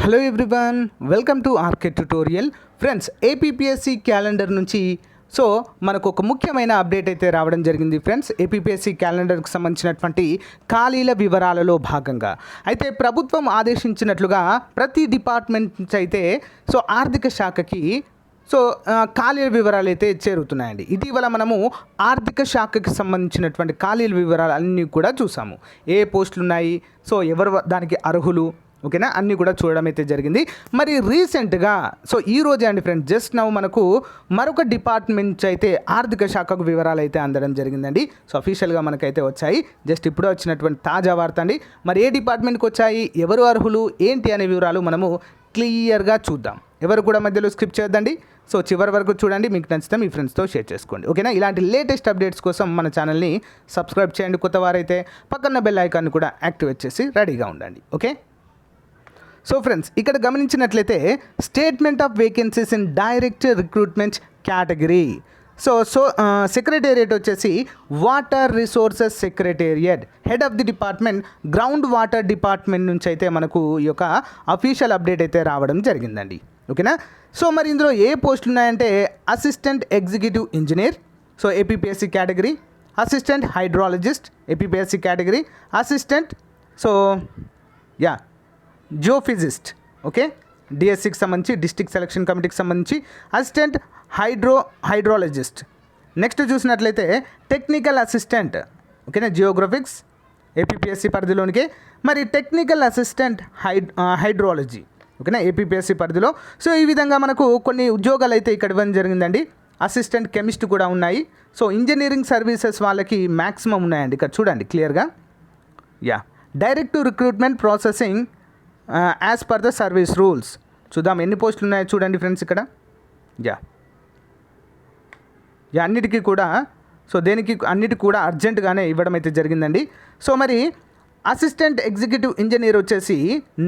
Hello everyone, welcome to RK tutorial. Friends, APPSC calendar నుంచి మనకు ఒక ముఖ్యమైన అప్డేట్ అయితే రావడం జరిగింది. ఫ్రెండ్స్, ఏపీపీఎస్సీ క్యాలెండర్కి సంబంధించినటువంటి ఖాళీల వివరాలలో భాగంగా అయితే ప్రభుత్వం ఆదేశించినట్లుగా ప్రతి డిపార్ట్మెంట్ నుంచి అయితే ఆర్థిక శాఖకి ఖాళీల వివరాలు అయితే చేరుతున్నాయండి. ఇటీవల మనము ఆర్థిక శాఖకి సంబంధించినటువంటి ఖాళీల వివరాలు అన్నీ కూడా చూసాము. ఏ పోస్టులు ఉన్నాయి, ఎవరు దానికి అర్హులు, ఓకేనా, అన్నీ కూడా చూడడం అయితే జరిగింది. మరి రీసెంట్గా ఈ రోజే అండి ఫ్రెండ్స్, జస్ట్ నౌ మనకు మరొక డిపార్ట్మెంట్ అయితే ఆర్థిక శాఖకు వివరాలు అయితే అందడం జరిగిందండి. అఫీషియల్గా మనకైతే వచ్చాయి. జస్ట్ ఇప్పుడు వచ్చినటువంటి తాజా వార్త అండి. మరి ఏ డిపార్ట్మెంట్కి వచ్చాయి, ఎవరు అర్హులు, ఏంటి అనే వివరాలు మనము క్లియర్గా చూద్దాం. ఎవరు కూడా మధ్యలో స్కిప్ చేద్దండి. చివరి వరకు చూడండి. మీకు నచ్చితే మీ ఫ్రెండ్స్తో షేర్ చేసుకోండి, ఓకేనా. ఇలాంటి లేటెస్ట్ అప్డేట్స్ కోసం మన ఛానల్ని సబ్స్క్రైబ్ చేయండి. కొత్త వారైతే పక్కన బెల్ ఐకాన్ని కూడా యాక్టివేట్ చేసి రెడీగా ఉండండి, ఓకే. ఫ్రెండ్స్, ఇక్కడ గమనించినట్లయితే statement of vacancies in direct recruitment category. Secretariat వచ్చేసి water resources secretariat, head of the department ground water department నుంచి అయితే మనకు ఈ యొక్క అఫీషియల్ అప్డేట్ అయితే రావడం జరిగిందండి, ఓకేనా. మరి ఇందులో ఏ పోస్టులు ఉన్నాయంటే assistant executive engineer, APPSC category, assistant hydrologist APPSC category, assistant geophysicist, okay, డిఎస్సికి సంబంధించి డిస్ట్రిక్ట్ సెలక్షన్ కమిటీకి సంబంధించి అసిస్టెంట్ హైడ్రాలజిస్ట్. నెక్స్ట్ చూసినట్లయితే టెక్నికల్ అసిస్టెంట్, ఓకేనా, జియోగ్రఫిక్స్ ఏపీపీఎస్సీ పరిధిలోనికి. మరి టెక్నికల్ అసిస్టెంట్ హైడ్రాలజీ, ఓకేనా, ఏపీపీఎస్సీ పరిధిలో. ఈ విధంగా మనకు కొన్ని ఉద్యోగాలు అయితే ఇక్కడ ఇవ్వడం జరిగిందండి. అసిస్టెంట్ కెమిస్ట్ కూడా ఉన్నాయి. ఇంజనీరింగ్ సర్వీసెస్ వాళ్ళకి మ్యాక్సిమం ఉన్నాయండి. ఇక్కడ చూడండి క్లియర్గా. Direct to recruitment processing as per the service rules. చూద్దాం ఎన్ని పోస్టులు ఉన్నాయో చూడండి ఫ్రెండ్స్ ఇక్కడ. అన్నిటికీ కూడా అన్నిటికీ కూడా అర్జెంటుగానే ఇవ్వడం అయితే జరిగిందండి. మరి అసిస్టెంట్ ఎగ్జిక్యూటివ్ ఇంజనీర్ వచ్చేసి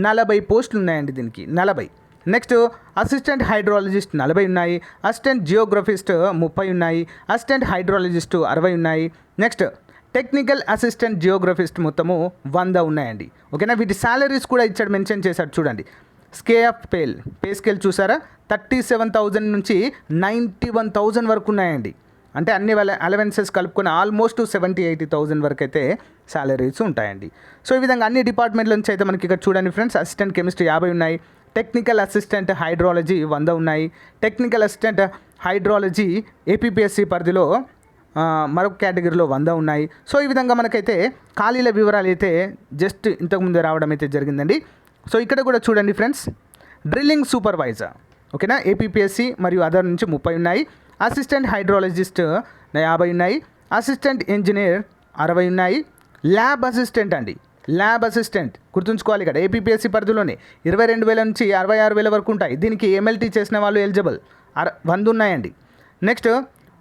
40 పోస్టులు ఉన్నాయండి దీనికి, 40. నెక్స్ట్ అసిస్టెంట్ హైడ్రాలజిస్ట్ 40 ఉన్నాయి. అసిస్టెంట్ జియోగ్రఫిస్ట్ 30 ఉన్నాయి. అసిస్టెంట్ హైడ్రాలజిస్టు 60 ఉన్నాయి. నెక్స్ట్ టెక్నికల్ అసిస్టెంట్ జియోగ్రఫిస్ట్ మొత్తము 100 ఉన్నాయండి, ఓకేనా. వీటి శాలరీస్ కూడా ఇచ్చాడు, మెన్షన్ చేశాడు చూడండి. పే స్కేల్ చూసారా, 37,000 నుంచి 91,000 వరకు ఉన్నాయండి. అంటే అన్ని అలవెన్సెస్ కలుపుకొని ఆల్మోస్ట్ 70,000-80,000 వరకు అయితే శాలరీస్ ఉంటాయండి. ఈ విధంగా అన్ని డిపార్ట్మెంట్ల నుంచి అయితే మనకి ఇక్కడ చూడండి ఫ్రెండ్స్. అసిస్టెంట్ కెమిస్ట్రీ 50 ఉన్నాయి. టెక్నికల్ అసిస్టెంట్ హైడ్రాలజీ 100 ఉన్నాయి. టెక్నికల్ అసిస్టెంట్ హైడ్రాలజీ ఏపీపీఎస్సీ పరిధిలో మరొక కేటగిరీలో 100 ఉన్నాయి. ఈ విధంగా మనకైతే ఖాళీల వివరాలు అయితే జస్ట్ ఇంతకుముందే రావడం అయితే జరిగిందండి. ఇక్కడ కూడా చూడండి ఫ్రెండ్స్, డ్రిల్లింగ్ సూపర్వైజర్, ఓకేనా, ఏపీపీఎస్సీ మరియు అదర్ నుంచి 30 ఉన్నాయి. అసిస్టెంట్ హైడ్రాలజిస్ట్ 50 ఉన్నాయి. అసిస్టెంట్ ఇంజనీర్ 60 ఉన్నాయి. ల్యాబ్ అసిస్టెంట్ అండి, ల్యాబ్ అసిస్టెంట్ గుర్తుంచుకోవాలి ఇక్కడ ఏపీపీఎస్సీ పరిధిలోనే 22,000 నుంచి 66,000 వరకు ఉంటాయి. దీనికి ఎంఎల్టీ చేసిన వాళ్ళు ఎలిజిబుల్ 100 ఉన్నాయండి. నెక్స్ట్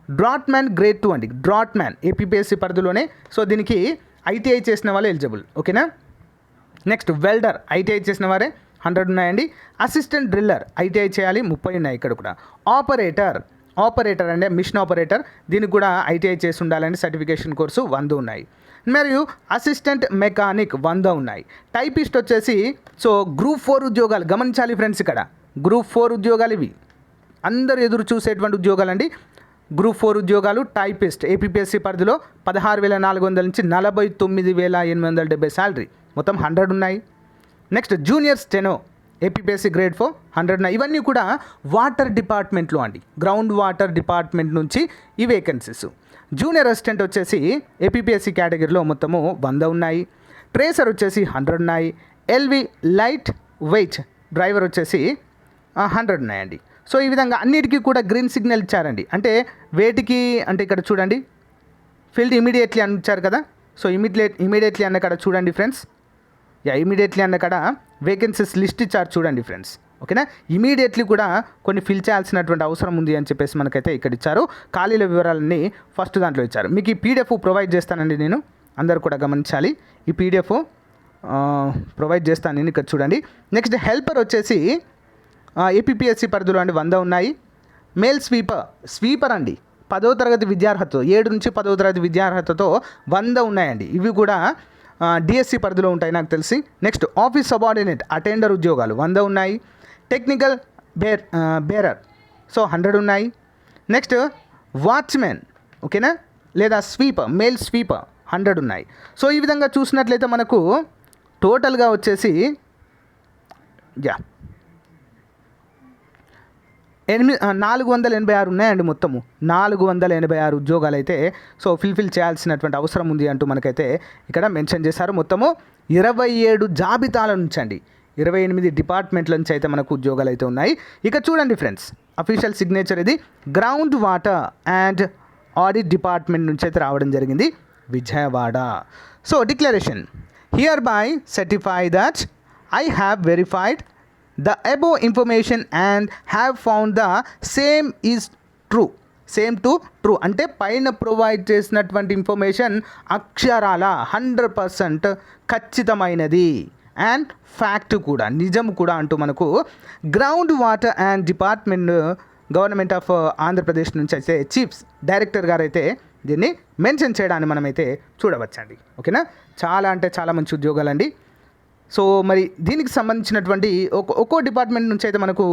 డ్రాట్మ్యాన్ గ్రేడ్ 2 అండి, డ్రాట్మ్యాన్ ఏపీపీఎస్సీ పరిధిలోనే. దీనికి ఐటీఐ చేసిన వాళ్ళు ఎలిజిబుల్, ఓకేనా. నెక్స్ట్ వెల్డర్ ఐటీఐ చేసిన వారే 100 ఉన్నాయండి. అసిస్టెంట్ డ్రిల్లర్ ఐటీఐ చేయాలి, 30 ఉన్నాయి ఇక్కడ కూడా. ఆపరేటర్ అంటే మిషన్ ఆపరేటర్, దీనికి కూడా ఐటీఐ చేసి ఉండాలండి, సర్టిఫికేషన్ కోర్సు 100 ఉన్నాయి. మరియు అసిస్టెంట్ మెకానిక్ 100 ఉన్నాయి. టైపిస్ట్ వచ్చేసి గ్రూప్ 4 ఉద్యోగాలు గమనించాలి ఫ్రెండ్స్. ఇక్కడ గ్రూప్ 4 ఉద్యోగాలు ఇవి అందరూ ఎదురు చూసేటువంటి ఉద్యోగాలండి. గ్రూప్ 4 ఉద్యోగాలు టైపిస్ట్ ఏపీపీఎస్సీ పరిధిలో 16,400 నుంచి 49,870 శాలరీ, మొత్తం 100 ఉన్నాయి. Next junior steno APPSC grade 4 100 ఉన్నాయి. ఇవన్నీ కూడా వాటర్ డిపార్ట్మెంట్లో అండి, గ్రౌండ్ వాటర్ డిపార్ట్మెంట్ నుంచి ఈ వేకెన్సీస్. జూనియర్ అసిస్టెంట్ వచ్చేసి ఏపీపీఎస్సీ కేటగిరీలో మొత్తము 100 ఉన్నాయి. ట్రేసర్ వచ్చేసి 100 ఉన్నాయి. ఎల్వి లైట్ వెయిట్ డ్రైవర్ వచ్చేసి 100 ఉన్నాయండి. ఈ విధంగా అన్నిటికీ కూడా గ్రీన్ సిగ్నల్ ఇచ్చారండి. అంటే వేటికి అంటే ఇక్కడ చూడండి, ఫిల్డ్ ఇమీడియట్లీ అని ఇచ్చారు కదా. ఇమీడియట్లీ అన్న కాడ చూడండి ఫ్రెండ్స్. ఇమీడియట్లీ అన్న కాడ వేకెన్సీస్ లిస్ట్ ఇచ్చారు చూడండి ఫ్రెండ్స్, ఓకేనా. ఇమీడియట్లీ కూడా కొన్ని ఫిల్ చేయాల్సినటువంటి అవసరం ఉంది అని చెప్పేసి మనకైతే ఇక్కడ ఇచ్చారు. ఖాళీల వివరాలన్నీ ఫస్ట్ దాంట్లో ఇచ్చారు. మీకు ఈ పీడిఎఫ్ ప్రొవైడ్ చేస్తానండి నేను, అందరు కూడా గమనించాలి. ఈ పీడిఎఫ్ ప్రొవైడ్ చేస్తాను నేను. ఇక్కడ చూడండి. నెక్స్ట్ హెల్పర్ వచ్చేసి ఏపీపీఎస్సీ పరిధిలో అండి 100 ఉన్నాయి. మేల్ స్వీపర్ అండి 10వ తరగతి విద్యార్హతతో 7 నుంచి 10వ తరగతి విద్యార్హతతో 100 ఉన్నాయండి. ఇవి కూడా డిఎస్సి పరిధిలో ఉంటాయి నాకు తెలిసి. నెక్స్ట్ ఆఫీస్ సబార్డినేట్ అటెండర్ ఉద్యోగాలు 100 ఉన్నాయి. టెక్నికల్ బేరర్ సో 100 ఉన్నాయి. నెక్స్ట్ వాచ్మెన్ ఓకేనా, లేదా స్వీపర్ మేల్ స్వీపర్ 100 ఉన్నాయి. సో ఈ విధంగా చూసినట్లయితే మనకు టోటల్గా వచ్చేసి 486 ఉన్నాయండి. మొత్తము 486 ఉద్యోగాలు అయితే సో ఫిల్ఫిల్ చేయాల్సినటువంటి అవసరం ఉంది అంటూ మనకైతే ఇక్కడ మెన్షన్ చేశారు. మొత్తము 27 జాబితాల నుంచి అండి, 28 డిపార్ట్మెంట్ల నుంచి అయితే మనకు ఉద్యోగాలు అయితే ఉన్నాయి. ఇక చూడండి ఫ్రెండ్స్, అఫీషియల్ సిగ్నేచర్ ఇది ground water and audit department నుంచి అయితే రావడం జరిగింది, Vijayawada. So declaration here by certify that I have verified the above information and have found the same is true. Same to true అంటే పైన ప్రొవైడ్ చేసినటువంటి information అక్షరాల 100% ఖచ్చితమైనది అండ్ ఫ్యాక్ట్ కూడా నిజం కూడా అంటూ మనకు ground water and department government of Andhra Pradesh నుంచి అయితే చీఫ్ డైరెక్టర్ గారు అయితే దీన్ని మెన్షన్ చేయడాన్ని మనమైతే చూడవచ్చండి. ఓకేనా, చాలా అంటే చాలా మంచి ఉద్యోగాలండి. సో మరి దీనికి సంబంధించినటువంటి ఒక్కో డిపార్ట్మెంట్ నుంచి అయితే మనకు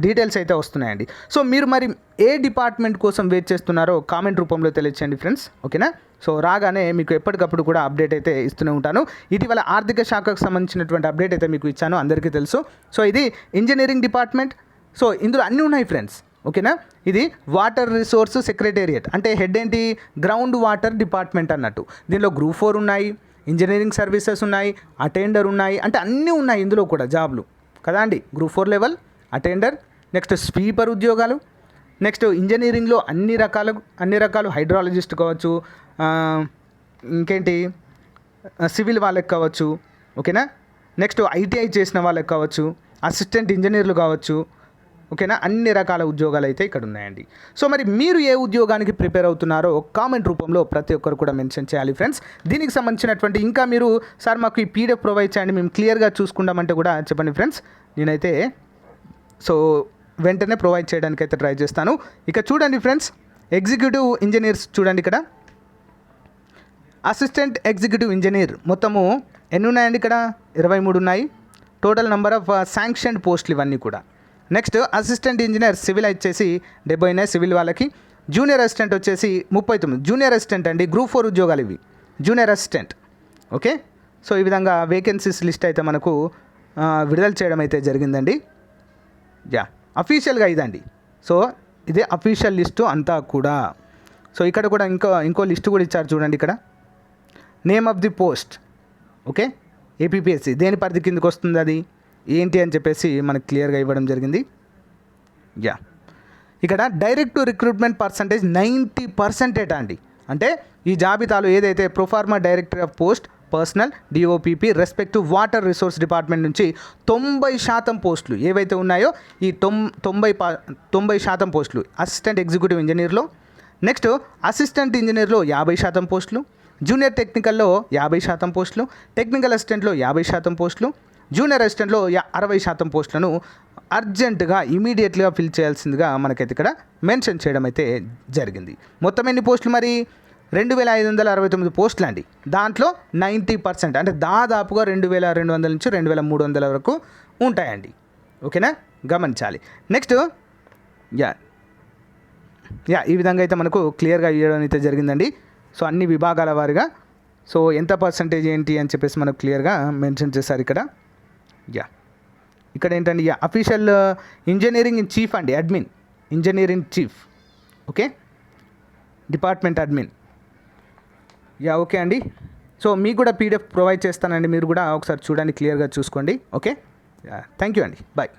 డీటెయిల్స్ అయితే వస్తున్నాయండి. సో మీరు మరి ఏ డిపార్ట్మెంట్ కోసం వెయిట్ చేస్తున్నారో కామెంట్ రూపంలో తెలియచేయండి ఫ్రెండ్స్. ఓకేనా, సో రాగానే మీకు ఎప్పటికప్పుడు కూడా అప్డేట్ అయితే ఇస్తూనే ఉంటాను. ఇటీవల ఆర్థిక శాఖకు సంబంధించినటువంటి అప్డేట్ అయితే మీకు ఇచ్చాను, అందరికీ తెలుసు. సో ఇది ఇంజనీరింగ్ డిపార్ట్మెంట్. సో ఇందులో అన్నీ ఉన్నాయి ఫ్రెండ్స్. ఓకేనా, ఇది వాటర్ రిసోర్స్ సెక్రటేరియట్ అంటే హెడ్ ఏంటి, గ్రౌండ్ వాటర్ డిపార్ట్మెంట్ అన్నట్టు. దీనిలో గ్రూప్ 4 ఉన్నాయి, ఇంజనీరింగ్ సర్వీసెస్ ఉన్నాయి, అటెండర్ ఉన్నాయి, అంటే అన్నీ ఉన్నాయి ఇందులో కూడా జాబ్లు కదా అండి. Group 4 level attender, next sweeper ఉద్యోగాలు, నెక్స్ట్ ఇంజనీరింగ్లో అన్ని రకాలు హైడ్రాలజిస్ట్ కావచ్చు, ఇంకేంటి సివిల్ వాళ్ళకి కావచ్చు. ఓకేనా, నెక్స్ట్ ఐటీఐ చేసిన వాళ్ళకి కావచ్చు, అసిస్టెంట్ ఇంజనీర్లు కావచ్చు. ఓకేనా, అన్ని రకాల ఉద్యోగాలు అయితే ఇక్కడ ఉన్నాయండి. సో మరి మీరు ఏ ఉద్యోగానికి ప్రిపేర్ అవుతున్నారో కామెంట్ రూపంలో ప్రతి ఒక్కరు కూడా మెన్షన్ చేయాలి ఫ్రెండ్స్. దీనికి సంబంధించినటువంటి ఇంకా మీరు సార్ మాకు ఈ పీడిఎఫ్ ప్రొవైడ్ చేయండి, మేము క్లియర్గా చూసుకుంటామంటే కూడా చెప్పండి ఫ్రెండ్స్. నేనైతే సో వెంటనే ప్రొవైడ్ చేయడానికి అయితే ట్రై చేస్తాను. ఇక చూడండి ఫ్రెండ్స్, ఎగ్జిక్యూటివ్ ఇంజనీర్స్ చూడండి, ఇక్కడ అసిస్టెంట్ ఎగ్జిక్యూటివ్ ఇంజనీర్ మొత్తము ఎన్ని ఉన్నాయండి, ఇక్కడ 23 ఉన్నాయి. టోటల్ నెంబర్ ఆఫ్ శాంక్షన్డ్ పోస్టులు ఇవన్నీ కూడా. నెక్స్ట్ అసిస్టెంట్ ఇంజనీర్ సివిల్ వచ్చేసి 70 ఉన్నాయి సివిల్ వాళ్ళకి. జూనియర్ అసిస్టెంట్ వచ్చేసి 39. జూనియర్ అసిస్టెంట్ అండి, గ్రూప్ 4 ఉద్యోగాలు ఇవి, జూనియర్ అసిస్టెంట్. ఓకే, సో ఈ విధంగా వేకెన్సీస్ లిస్ట్ అయితే మనకు విడుదల చేయడం అయితే జరిగిందండి. అఫీషియల్గా ఇదండి. సో ఇదే అఫీషియల్ లిస్టు అంతా కూడా. సో ఇక్కడ కూడా ఇంకో లిస్టు కూడా ఇచ్చారు చూడండి, ఇక్కడ name of the post. Okay, APPSC దేని పరిధి కిందకి వస్తుంది, అది ఏంటి అని చెప్పేసి మనకు క్లియర్గా ఇవ్వడం జరిగింది. ఇక్కడ డైరెక్ట్ రిక్రూట్మెంట్ పర్సంటేజ్ 90% అండి. అంటే ఈ జాబితాలో ఏదైతే proforma director of post personnel DOPP respective water resource department నుంచి 90% పోస్టులు ఏవైతే ఉన్నాయో ఈ 90% పోస్టులు అసిస్టెంట్ ఎగ్జిక్యూటివ్ ఇంజనీర్లో, నెక్స్ట్ అసిస్టెంట్ ఇంజనీర్లో 50% పోస్టులు, జూనియర్ టెక్నికల్లో 50% పోస్టులు, టెక్నికల్ అసిస్టెంట్లో 50% పోస్టులు, జూనియర్ అసిస్టెంట్లో 60% పోస్టులను అర్జెంటుగా ఇమీడియట్గా ఫిల్ చేయాల్సిందిగా మనకైతే ఇక్కడ మెన్షన్ చేయడం అయితే జరిగింది. మొత్తం ఎన్ని పోస్టులు మరి 2569 పోస్టులు అండి. దాంట్లో 90% అంటే దాదాపుగా 2200 నుంచి 2300 వరకు ఉంటాయండి. ఓకేనా, గమనించాలి. నెక్స్ట్ ఈ విధంగా అయితే మనకు క్లియర్గా ఇవ్వడం అయితే జరిగిందండి. సో అన్ని విభాగాల వారిగా సో ఎంత పర్సంటేజ్ ఏంటి అని చెప్పేసి మనకు క్లియర్గా మెన్షన్ చేశారు ఇక్కడ. ఇక్కడ ఏంటండి, అఫీషియల్ ఇంజనీరింగ్ ఇన్ చీఫ్ అండి, admin engineering chief. Okay, department admin. Okay అండి. సో మీకు కూడా పీడిఎఫ్ ప్రొవైడ్ చేస్తానండి, మీరు కూడా ఒకసారి చూడండి, క్లియర్గా చూసుకోండి. ఓకే, థ్యాంక్ యూ అండి, బాయ్.